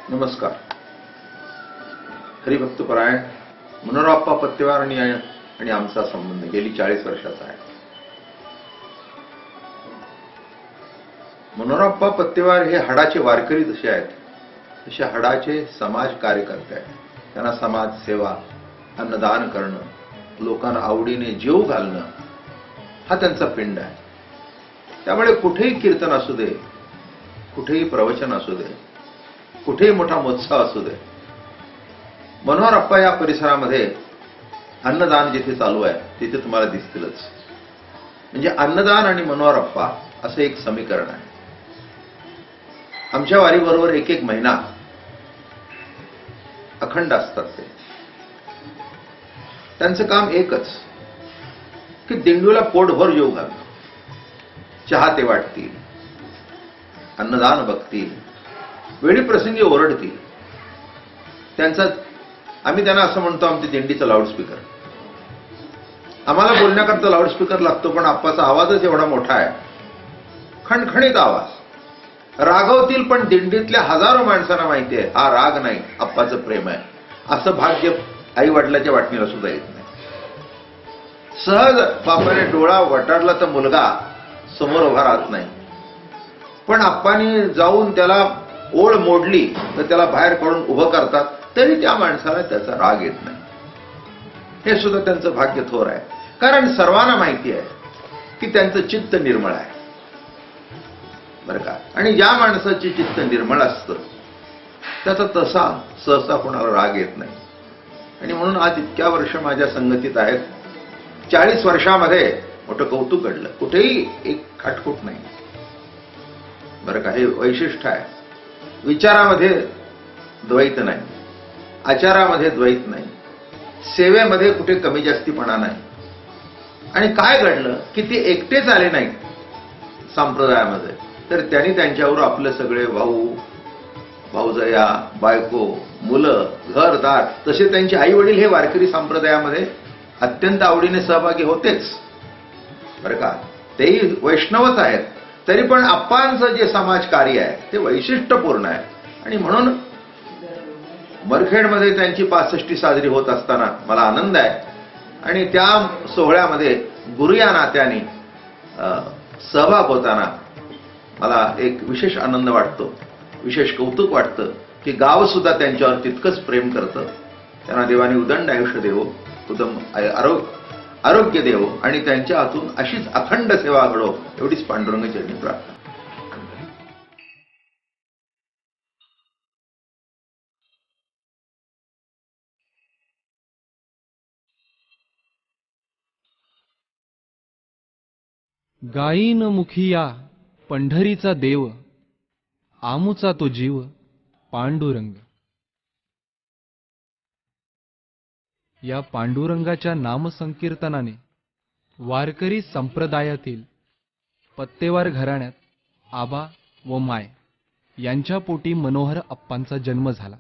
नमस्कार. हरिभक्तपरायण मनोहरप्पा पत्तेवार आणि आमचा संबंध गेली 40 वर्षाचा आहे. मनोहरप्पा पत्तेवार हे हाडाचे वारकरी जसे आहेत तसे हाडाचे समाज कार्यकर्ते आहेत. त्यांना समाज सेवा, अन्नदान करणं, लोकांना आवडीने जीव घालणं हा त्यांचा पिंड आहे. त्यामुळे कुठेही कीर्तन असू दे, कुठेही प्रवचन असू दे, कुठेही मोठा महोत्सव असू दे, मनोहरप्पा या परिसरामध्ये अन्नदान जिथे चालू आहे तिथे तुम्हाला दिसतीलच. म्हणजे अन्नदान आणि मनोहरप्पा असं एक समीकरण आहे. आमच्या वारीबरोबर एक एक महिना अखंड असतात. त्यांचं काम एकच की दिंडूला पोटभर जेवू घालणं. चहा ते वाटतील, अन्नदान बघतील, वेळी प्रसंगी ओरडतील. आम्ही त्यांना असं म्हणतो आमच्या दिंडीचा लाऊडस्पीकर. आम्हाला बोलण्याकरता लाऊडस्पीकर लागतो, पण आप्पाचा आवाजच एवढा मोठा आहे, खणखणीत आवाज. रागवतील, पण दिंडीतल्या हजारो माणसांना माहिती आहे हा राग नाही, आप्पाचं प्रेम आहे. असं भाग्य आई वडिलाच्या वाटणीला सुद्धा येत नाही. सहज बापाने डोळा वटाडला तर मुलगा समोर उभा राहत नाही, पण आप्पानी जाऊन त्याला ओळ मोडली तर त्याला बाहेर काढून उभं करतात, तरी त्या माणसाला त्याचा राग येत नाही. हे सुद्धा त्यांचं भाग्य थोर आहे. कारण सर्वांना माहिती आहे की त्यांचं चित्त निर्मळ आहे, बरं का. आणि ज्या माणसाचे चित्त निर्मळ असतं त्याचा तसा सहसा कोणाला राग येत नाही. आणि म्हणून आज इतक्या वर्ष माझ्या संगतीत आहेत. 40 वर्षामध्ये मोठं कौतुक घडलं. कुठेही एक खाटखूट नाही, बरं का. हे वैशिष्ट्य आहे. विचारामध्ये द्वैत नाही, आचारामध्ये द्वैत नाही, सेवेमध्ये कुठे कमी जास्तीपणा नाही. आणि काय घडलं की ते एकटेच आले नाहीत संप्रदायामध्ये, तर त्यांनी त्यांच्यावर आपले सगळे भाऊ, भाऊजया, बायको, मुलं, घरदार, तसे त्यांचे आई वडील हे वारकरी संप्रदायामध्ये अत्यंत आवडीने सहभागी होतेच, बरं का. तेही वैष्णवच आहेत, तरी पण आप्पांचं जे समाज कार्य आहे ते वैशिष्ट्यपूर्ण आहे. आणि म्हणून मरखेडमध्ये त्यांची 65 साजरी होत असताना मला आनंद आहे. आणि त्या सोहळ्यामध्ये गुरु या नात्याने सहभाग होताना मला एक विशेष आनंद वाटतो, विशेष कौतुक वाटतं की गाव सुद्धा त्यांच्यावर तितकंच प्रेम करतं. त्यांना देवाने उदंड आयुष्य देवो, उत्तम आरोग्य देवो आणि त्यांच्या हातून अशीच अखंड सेवा घडो, एवढीच पांडुरंग चरणी प्रार्थना. गायीन मुखिया पंढरीचा देव, आमुचा तो जीव पांडुरंग. या पांडुरंगाच्या नामसंकीर्तनाने वारकरी संप्रदायातील पत्तेवार घराण्यात आबा व माय यांच्या पोटी मनोहर अप्पांचा जन्म झाला.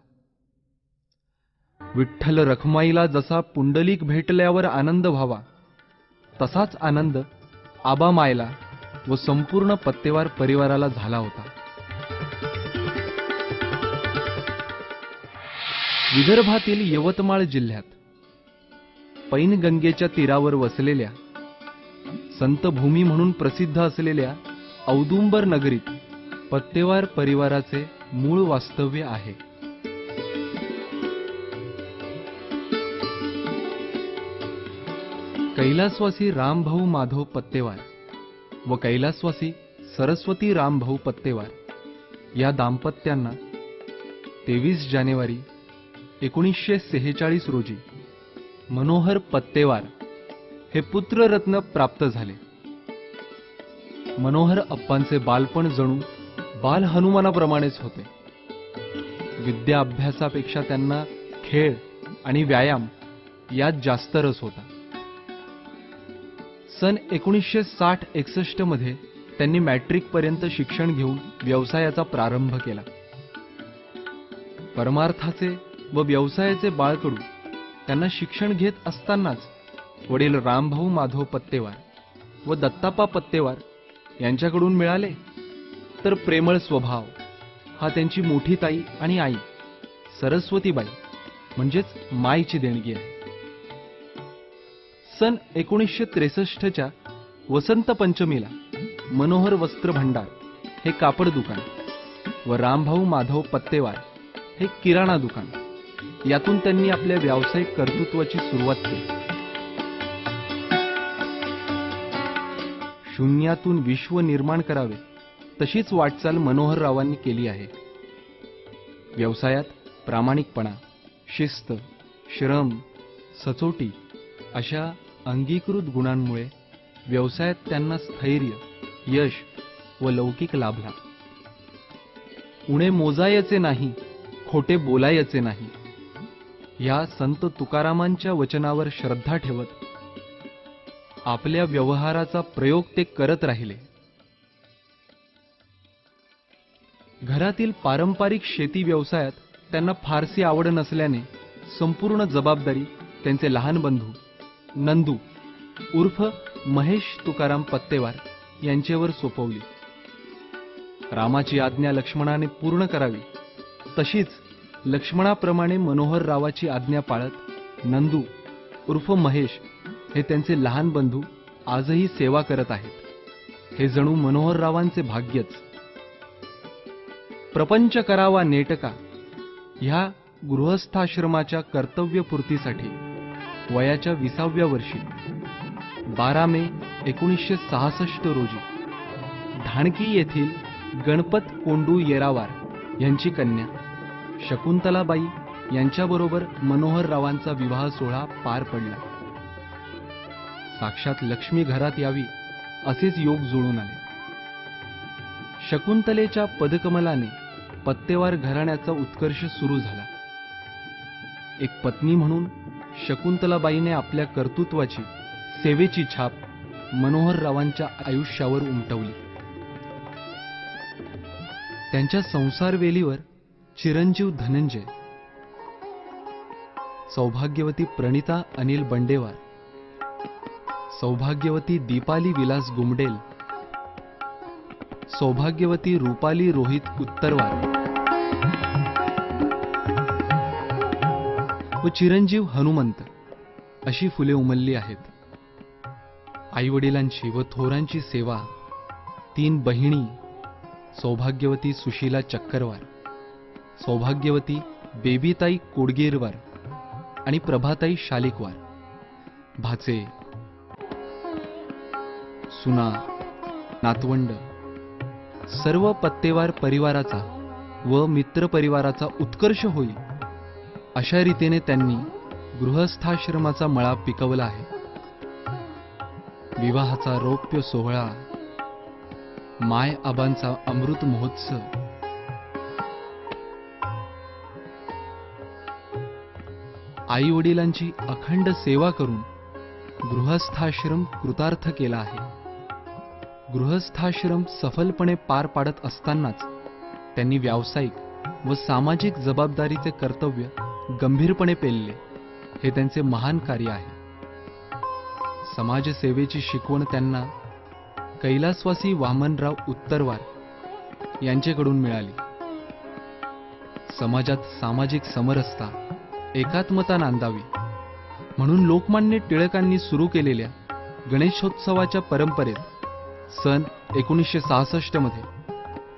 विठ्ठल रखमाईला जसा पुंडलिक भेटल्यावर आनंद व्हावा, तसाच आनंद आबा मायला व संपूर्ण पत्तेवार परिवाराला झाला होता. विदर्भातील यवतमाळ जिल्ह्यात पैनगंगेच्या तीरावर वसलेल्या संतभूमी म्हणून प्रसिद्ध असलेल्या औदुंबर नगरीत पत्तेवार परिवाराचे मूळ वास्तव्य आहे. कैलासवासी रामभाऊ माधव पत्तेवार व कैलासवासी सरस्वती रामभाऊ पत्तेवार या दाम्पत्यांना 23 जानेवारी 1946 रोजी मनोहर पत्तेवार हे पुत्ररत्न प्राप्त झाले. मनोहर अप्पांचे बालपण जणू बाल हनुमानाप्रमाणेच होते. विद्या अभ्यासापेक्षा त्यांना खेळ आणि व्यायाम यात जास्त रस होता. सन 1960-61 मध्ये त्यांनी मॅट्रिक पर्यंत शिक्षण घेऊन व्यवसायाचा प्रारंभ केला. परमार्थाचे व व्यवसायाचे बाळकडू त्यांना शिक्षण घेत असतानाच वडील रामभाऊ माधव पत्तेवार व दत्तापा पत्तेवार यांच्याकडून मिळाले. तर प्रेमळ स्वभाव हा त्यांची मोठी ताई आणि आई सरस्वतीबाई म्हणजेच मायची देणगी आहे. सन 1963च्या वसंत पंचमीला मनोहर वस्त्र भंडार हे कापड दुकान व रामभाऊ माधव पत्तेवार हे किराणा दुकान यातून त्यांनी आपल्या व्यावसायिक कर्तृत्वाची सुरुवात केली. शून्यातून विश्व निर्माण करावे तशीच वाटचाल मनोहररावांनी केली आहे. व्यवसायात प्रामाणिकपणा, शिस्त, श्रम, सचोटी अशा अंगीकृत गुणांमुळे व्यवसायात त्यांना स्थैर्य, यश व लौकिक लाभला. उणे मोजायचे नाही, खोटे बोलायचे नाही या संत तुकारामांच्या वचनावर श्रद्धा ठेवत आपल्या व्यवहाराचा प्रयोग ते करत राहिले. घरातील पारंपरिक शेती व्यवसायात त्यांना फारसी आवड नसल्याने संपूर्ण जबाबदारी त्यांचे लहान बंधू नंदू उर्फ महेश तुकाराम पत्तेवार यांच्यावर सोपवली. रामाची आज्ञा लक्ष्मणाने पूर्ण करावी तशीच लक्ष्मणाप्रमाणे मनोहररावाची आज्ञा पाळत नंदू उर्फ महेश हे त्यांचे लहान बंधू आजही सेवा करत आहेत. हे जणू मनोहररावांचे भाग्यच. प्रपंच करावा नेटका ह्या गृहस्थाश्रमाच्या कर्तव्यपूर्तीसाठी वयाच्या 20व्या वर्षी 12 मे 1966 रोजी ढाणकी येथील गणपत कोंडू येरावार यांची कन्या शकुंतलाबाई यांच्याबरोबर मनोहररावांचा विवाह सोहळा पार पडला. साक्षात लक्ष्मी घरात यावी असेच योग जुळून आले. शकुंतलेच्या पदकमलाने पत्तेवार घराण्याचा उत्कर्ष सुरू झाला. एक पत्नी म्हणून शकुंतलाबाईने आपल्या कर्तृत्वाची, सेवेची छाप मनोहररावांच्या आयुष्यावर उमटवली. त्यांच्या संसारवेलीवर चिरंजीव धनंजय, सौभाग्यवती प्रणिता अनिल बंडेवार, सौभाग्यवती दीपाली विलास गुमडेल, सौभाग्यवती रूपाली रोहित उत्तरवार व चिरंजीव हनुमंत अशी फुले उमलली आहेत. आईवडिलांची व थोरांची सेवा, 3 बहिणी सौभाग्यवती सुशीला चक्करवार, सौभाग्यवती बेबीताई कोडगेरवार आणि प्रभाताई शालिकवार, भाचे, सुना, नातवंड सर्व पत्तेवार परिवाराचा व मित्र परिवाराचा उत्कर्ष होईल अशा रीतीने त्यांनी गृहस्थाश्रमाचा मळा पिकवला आहे. विवाहाचा रौप्य सोहळा, माय आबांचा अमृत महोत्सव, आई वडिलांची अखंड सेवा करून गृहस्थाश्रम कृतार्थ केला आहे. गृहस्थाश्रम सफलपणे पार पाडत असतानाच त्यांनी व्यावसायिक व सामाजिक जबाबदारीचे कर्तव्य गंभीरपणे पेलले. हे त्यांचे महान कार्य आहे. समाजसेवेची शिकवण त्यांना कैलासवासी वामनराव उत्तरवार यांच्याकडून मिळाली. समाजात सामाजिक समरसता, एकात्मता नांदावी म्हणून लोकमान्य टिळकांनी सुरू केलेल्या गणेशोत्सवाच्या परंपरेत सन 1966 मध्ये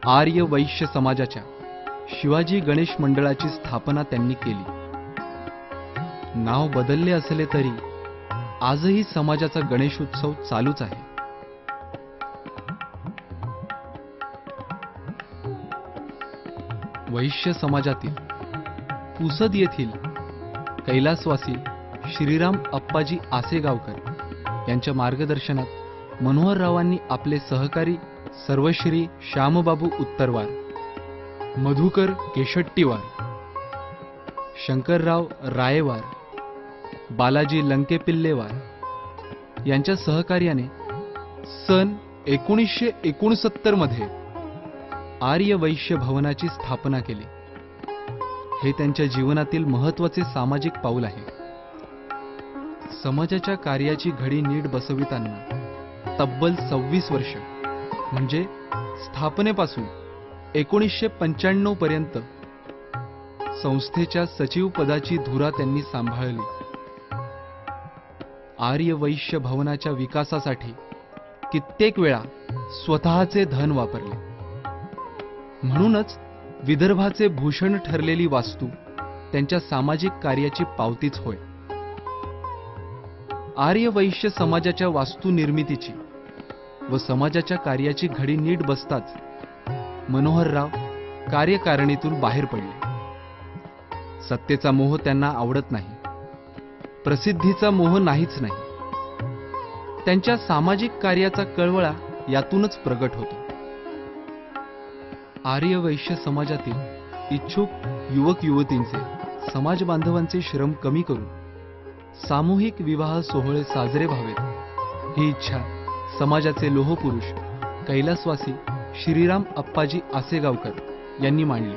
आर्य वैश्य समाजाच्या शिवाजी गणेश मंडळाची स्थापना त्यांनी केली. नाव बदलले असले तरी आजही समाजाचा गणेशोत्सव चालूच आहे. वैश्य समाजातील पुसद येथील कैलासवासी श्रीराम अप्पाजी आसेगावकर यांच्या मार्गदर्शनात मनोहररावांनी आपले सहकारी सर्वश्री श्यामबाबू उत्तरवार, मधुकर केशट्टीवार, शंकरराव रायवार, बालाजी लंकेपिल्लेवार यांच्या सहकार्याने सन 1969 मध्ये आर्य वैश्य भवनाची स्थापना केली. हे त्यांच्या जीवनातील महत्त्वाचे सामाजिक पाऊल आहे. समाजाच्या कार्याची घडी नीट बसविताना तब्बल 26 वर्ष म्हणजे स्थापनेपासून 1995 पर्यंत संस्थेच्या सचिव पदाची धुरा त्यांनी सांभाळली. आर्य वैश्य भवनाच्या विकासासाठी कित्येक वेळा स्वतःचे धन वापरले. म्हणूनच विदर्भाचे भूषण ठरलेली वास्तू त्यांच्या सामाजिक कार्याची पावतीच होय. आर्य वैश्य समाजाच्या वास्तू निर्मितीची व समाजाच्या कार्याची घडी नीट बसताच मनोहरराव कार्यकारिणीतून बाहेर पडले. सत्तेचा मोह त्यांना आवडत नाही, प्रसिद्धीचा मोह नाहीच नाही. त्यांच्या सामाजिक कार्याचा कळवळा यातूनच प्रगट होतो. आर्य वैश्य समाजातील इच्छुक युवक युवतींचे, समाज बांधवांचे श्रम कमी करून सामूहिक विवाह सोहळे साजरे व्हावेत ही इच्छा समाजाचे लोहपुरुष कैलासवासी श्रीराम अप्पाजी आसेगावकर यांनी मांडली.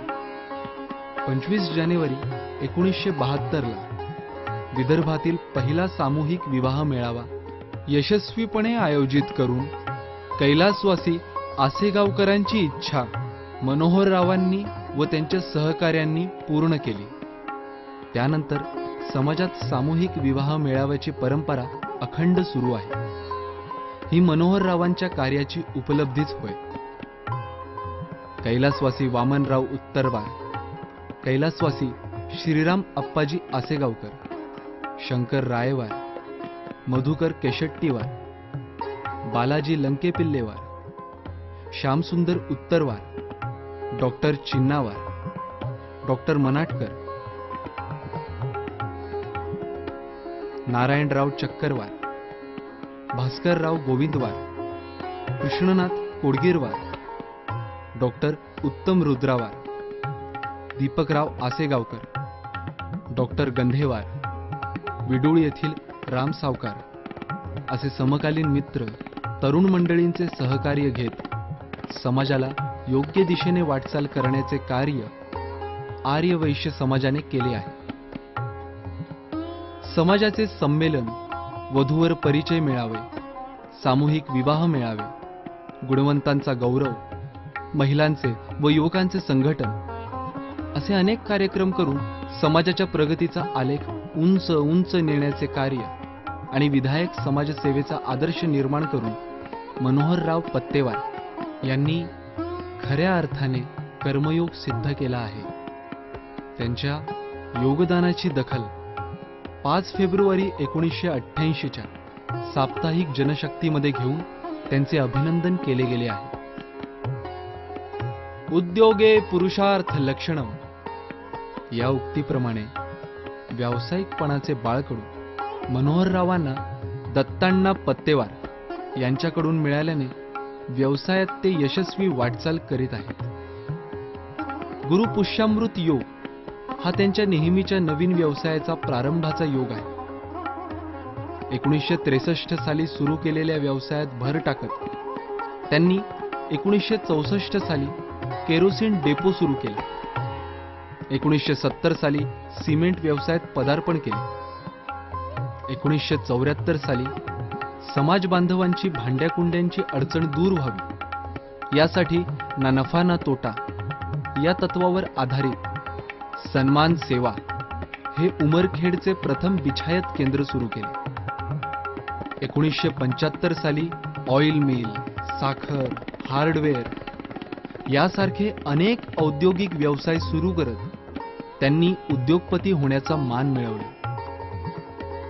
25 जानेवारी 1972 ला विदर्भातील पहिला सामूहिक विवाह मेळावा यशस्वीपणे आयोजित करून कैलासवासी आसेगावकरांची इच्छा मनोहररावांनी व त्यांच्या सहकाऱ्यांनी पूर्ण केली. त्यानंतर समाजात सामूहिक विवाह मेळाव्याची परंपरा अखंड सुरू आहे. ही मनोहररावांच्या कार्याची उपलब्धीच होय. कैलासवासी वामनराव उत्तरवार, कैलासवासी Shriram Appaji Asegaonkar, Shankar Raiwar, Madhukar Keshattiwar, Balaji Lankepillewar, Shyamsundar Uttarwar, doctor Chinnawar, doctor Manatkar, Narayanrao Chakkarwar, Bhaskarrao Govindwar, Krishnanath Kodgirwar, doctor Uttam Rudrawar, Deepakrao Asegaonkar, doctor गंधेवार, विडूळ येथील राम सावकार असे समकालीन मित्र तरुण मंडळींचे सहकार्य घेत समाजाला योग्य दिशेने वाटचाल करण्याचे कार्य आर्य वैश्य समाजाने केले आहे. समाजाचे संमेलन, वधूवर परिचय मेळावे, सामूहिक विवाह मेळावे, गुणवंतांचा गौरव, महिलांचे व युवकांचे संघटन असे अनेक कार्यक्रम करून समाजाच्या प्रगतीचा आलेख उंच उंच नेण्याचे कार्य आणि विधायक समाजसेवेचा आदर्श निर्माण करून मनोहरराव पत्तेवार यांनी खऱ्या अर्थाने कर्मयोग सिद्ध केला आहे. त्यांच्या योगदानाची दखल 5 फेब्रुवारी 1988च्या साप्ताहिक जनशक्तीमध्ये घेऊन त्यांचे अभिनंदन केले गेले आहे. उद्योगे पुरुषार्थ लक्षणम या उक्तीप्रमाणे व्यावसायिकपणाचे बाळकडू मनोहररावांना दत्तांना पत्तेवार यांच्याकडून मिळाल्याने व्यवसायात ते यशस्वी वाटचाल करीत आहेत. गुरु पुष्यामृत योग हा त्यांच्या नेहमीच्या नवीन व्यवसायाचा प्रारंभाचा योग आहे. 1963 साली सुरू केलेल्या व्यवसायात भर टाकत त्यांनी 1964 साली केरोसिन डेपो सुरू केले. 1970 साली सिमेंट व्यवसायात पदार्पण केले. 1974 साली समाज बांधवांची भांड्याकुंड्यांची अडचण दूर व्हावी यासाठी ना नफा ना तोटा या तत्वावर आधारित सन्मान सेवा हे उमरखेडचे प्रथम बिछायत केंद्र सुरू केले. 1975 साली ऑइल मिल, साखर, हार्डवेअर यासारखे अनेक औद्योगिक व्यवसाय सुरू करत त्यांनी उद्योगपती होण्याचा मान मिळवला.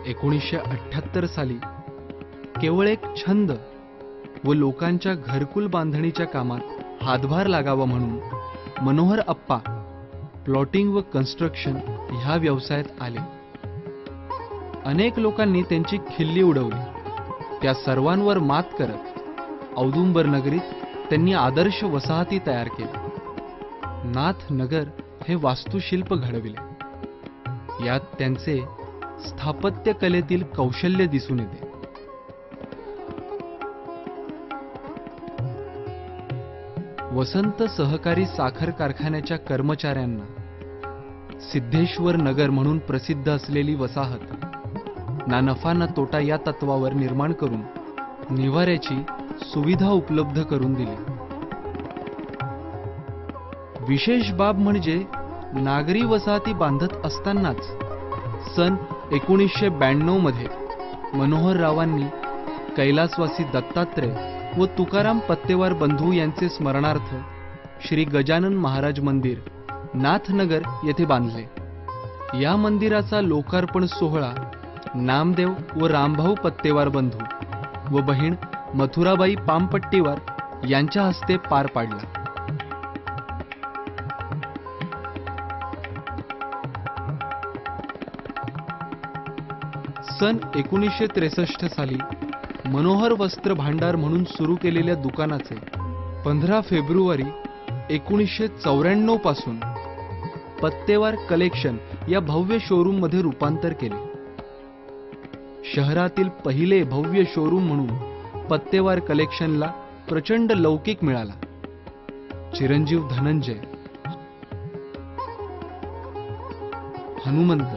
1978 साली केवळ एक छंद व लोकांच्या घरकुल बांधणीच्या कामात हातभार लागावा म्हणून मनोहर अप्पा प्लॉटिंग व कन्स्ट्रक्शन ह्या व्यवसायात आले. अनेक लोकांनी त्यांची खिल्ली उडवली. त्या सर्वांवर मात करत औदुंबर नगरीत त्यांनी आदर्श वसाहती तयार केल्या. नाथ नगर हे वास्तुशिल्प घडविले. यात त्यांचे स्थापत्य कलेतील कौशल्य दिसून येते. वसंत सहकारी साखर कारखान्याच्या कर्मचाऱ्यांना सिद्धेश्वर नगर म्हणून प्रसिद्ध असलेली वसाहत ना नफा ना तोटा या तत्वावर निर्माण करून निवाऱ्याची सुविधा उपलब्ध करून दिली. विशेष बाब म्हणजे नागरी वसाहती बांधत असतानाच सन 1992 मध्ये मनोहररावांनी कैलासवासी दत्तात्रय व तुकाराम पत्तेवार बंधू यांचे स्मरणार्थ श्री गजानन महाराज मंदिर नाथनगर येथे बांधले. या मंदिराचा लोकार्पण सोहळा नामदेव व रामभाऊ पत्तेवार बंधू व बहीण मथुराबाई पामपट्टीवार यांच्या हस्ते पार पाडला. सन 1963 साली मनोहर वस्त्र भांडार म्हणून सुरू केलेल्या दुकानाचे 15 फेब्रुवारी 1994 पासून पत्तेवार कलेक्शन या भव्य शोरूम मध्ये रूपांतर केले. शहरातील पहिले भव्य शोरूम म्हणून पत्तेवार कलेक्शनला प्रचंड लौकिक मिळाला. चिरंजीव धनंजय, हनुमंत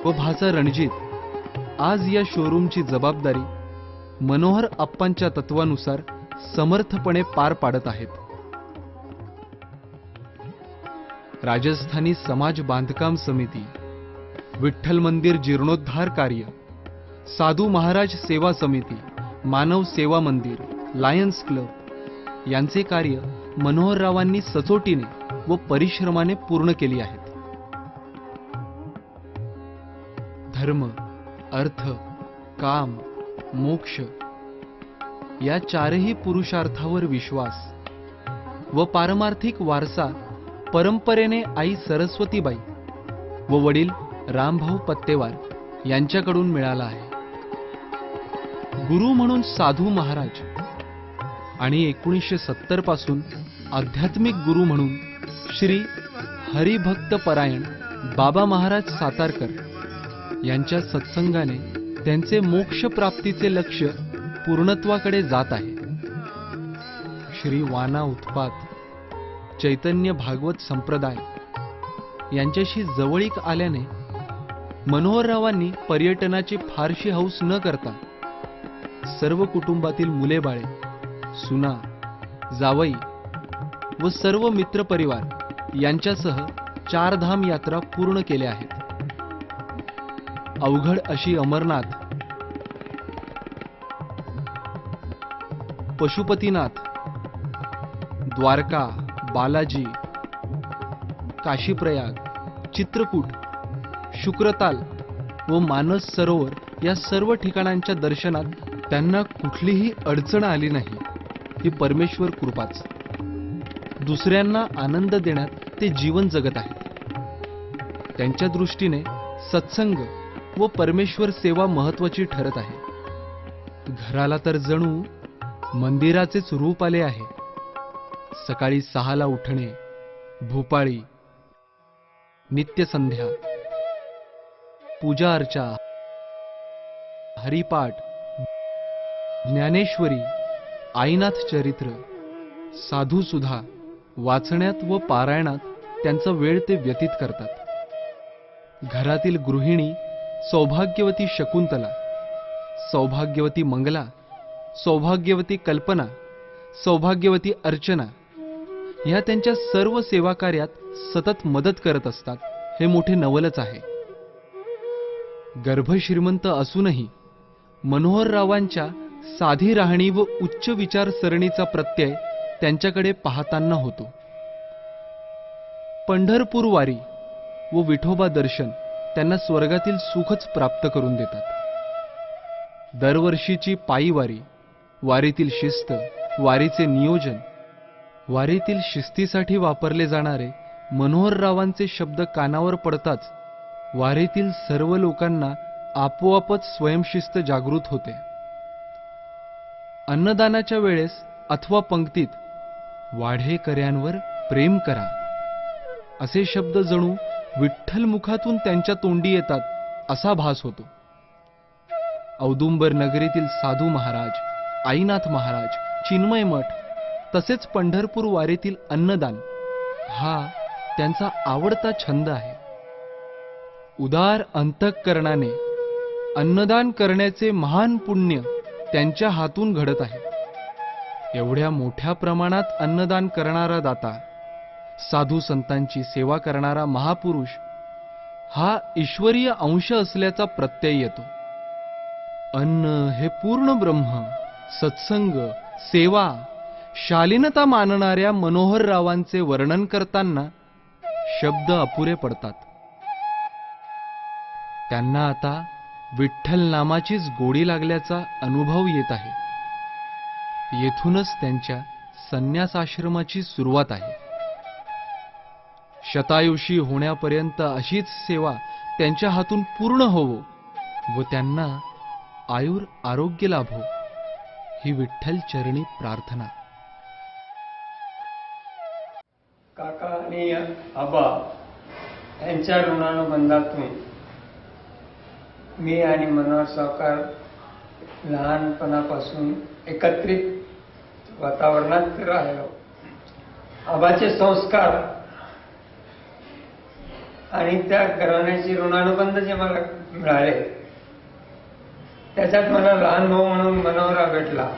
व भाचा रणजित आज या शोरूमची जबाबदारी मनोहर अप्पांच्या तत्वानुसार समर्थपणे पार पाडत आहेत. राजस्थानी समाज बांधकाम समिती, विठ्ठल मंदिर जीर्णोद्धार कार्य, साधू महाराज सेवा समिती, मानव सेवा मंदिर, लायन्स क्लब यांचे कार्य मनोहररावांनी सचोटीने व परिश्रमाने पूर्ण केली आहेत. धर्म, अर्थ, काम, मोक्ष या चारही पुरुषार्थावर विश्वास व पारमार्थिक वारसा परंपरेने आई सरस्वतीबाई व वडील रामभाऊ पत्तेवार यांच्याकडून मिळाला आहे. गुरु म्हणून साधू महाराज आणि 1970 पासून आध्यात्मिक गुरु म्हणून श्री हरिभक्त परायण बाबा महाराज सातारकर यांच्या सत्संगाने त्यांचे मोक्ष प्राप्तीचे लक्ष्य पूर्णत्वाकडे जात आहे. श्री वाना उत्पात, चैतन्य भागवत संप्रदाय यांच्याशी जवळीक आल्याने मनोहररावांनी पर्यटनाची फारशी हौस न करता सर्व कुटुंबातील मुलेबाळे, सुना, जावई व सर्व मित्रपरिवार यांच्यासह 4 धाम यात्रा पूर्ण केल्या आहेत. अवघड अशी अमरनाथ, पशुपतीनाथ, द्वारका, बालाजी, काशीप्रयाग, चित्रकूट, शुक्रताल व मानस सरोवर या सर्व ठिकाणांच्या दर्शनात त्यांना कुठलीही अडचण आली नाही. ही परमेश्वर कृपाच. दुसऱ्यांना आनंद देण्यात ते जीवन जगत आहेत. त्यांच्या दृष्टीने सत्संग व परमेश्वर सेवा महत्वाची ठरत आहे. घराला तर जणू मंदिराचेच रूप आले आहे. सकाळी 6ला उठणे, भूपाळी, नित्यसंध्या, पूजा अर्चा, हरिपाठ, ज्ञानेश्वरी, आईनाथ चरित्र, साधू सुधा वाचण्यात व पारायणात त्यांचा वेळ ते व्यतीत करतात. घरातील गृहिणी सौभाग्यवती शकुंतला, सौभाग्यवती मंगला, सौभाग्यवती कल्पना, सौभाग्यवती अर्चना ह्या त्यांच्या सर्व सेवा कार्यात सतत मदत करत असतात. हे मोठे नवलच आहे. गर्भश्रीमंत असूनही मनोहररावांच्या साधी राहणी व उच्च विचारसरणीचा प्रत्यय त्यांच्याकडे पाहताना होतो. पंढरपूर वारी व विठोबा दर्शन त्यांना स्वर्गातील सुखच प्राप्त करून देतात. दरवर्षीची पायी वारी, वारीतील शिस्त, वारीचे नियोजन, वारीतील शिस्तीसाठी वापरले जाणारे मनोहररावांचे शब्द कानावर पडताच वारीतील सर्व लोकांना आपोआपच स्वयंशिस्त जागृत होते. अन्नदानाच्या वेळेस अथवा पंक्तीत वाढेकऱ्यांवर प्रेम करा असे शब्द जणू विठ्ठल मुखातून त्यांच्या तोंडी येतात असा भास होतो. औदुंबर नगरीतील साधू महाराज, आईनाथ महाराज, चिन्मय मठ तसेच पंढरपूर वारीतील अन्नदान हा त्यांचा आवडता छंद आहे. उदार अंतःकरणाने अन्नदान करण्याचे महान पुण्य त्यांच्या हातून घडत आहे. एवढ्या मोठ्या प्रमाणात अन्नदान करणारा दाता, साधू संतांची सेवा करणारा महापुरुष हा ईश्वरीय अंश असल्याचा प्रत्यय येतो. अन्न हे पूर्ण ब्रह्म, सत्संग, सेवा, शालीनता मानणाऱ्या मनोहररावांचे वर्णन करताना शब्द अपुरे पडतात. त्यांना आता विठ्ठल नामाचीच गोडी लागल्याचा अनुभव येत आहे. येथूनच त्यांच्या संन्यासाश्रमाची सुरुवात आहे. शतायुषी होण्यापर्यंत अशीच सेवा त्यांच्या हातून पूर्ण होवो व त्यांना आयुर आरोग्य लाभो ही विठ्ठल चरणी प्रार्थना. काका आणि आबा यांच्या ऋणानुबंधातून मी आणि मनोहर सावकार लहानपणापासून एकत्रित वातावरणात राहिलो. आबाचे संस्कार आणि त्या घराण्याचे ऋणानुबंध जे मला मिळाले त्याच्यात मला लहान भाऊ म्हणून मनोहरा भेटला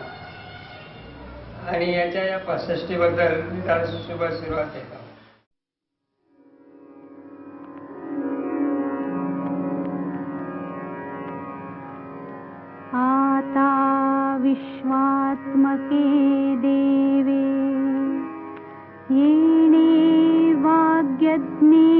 आणि याच्या या 65 बद्दल निदान शुभ सुरुवात केला. आता विश्वात्मके देवे येणे वाग्यज्ञे